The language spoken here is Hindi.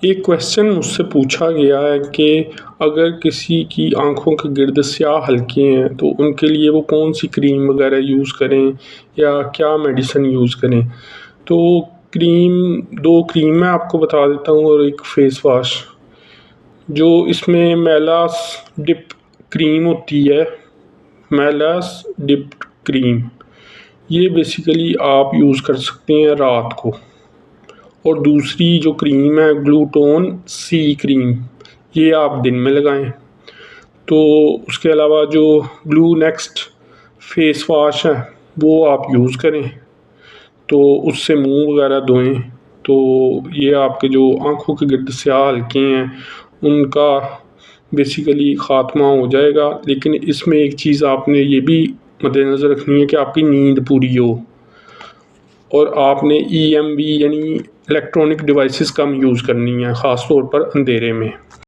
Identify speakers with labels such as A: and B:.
A: एक क्वेश्चन मुझसे पूछा गया है कि अगर किसी की आँखों के गिर्द स्याह हल्के हैं तो उनके लिए वो कौन सी क्रीम वगैरह यूज़ करें या क्या मेडिसिन यूज़ करें। तो दो क्रीम मैं आपको बता देता हूँ और एक फ़ेस वाश। जो इसमें मेलास डिप क्रीम होती है, मेलास डिप क्रीम, ये बेसिकली आप यूज़ कर सकते हैं रात को। और दूसरी जो क्रीम है ग्लूटोन सी क्रीम, ये आप दिन में लगाएं। तो उसके अलावा जो ब्लू नेक्स्ट फेस वॉश है वो आप यूज़ करें, तो उससे मुंह वगैरह धोएं। तो ये आपके जो आँखों के गिर्द स्याह हल्के हैं उनका बेसिकली ख़ात्मा हो जाएगा। लेकिन इसमें एक चीज़ आपने ये भी मद्देनज़र रखनी है कि आपकी नींद पूरी हो और आपने EMV यानी इलेक्ट्रॉनिक डिवाइसेस कम यूज़ करनी है, ख़ास तौर पर अंधेरे में।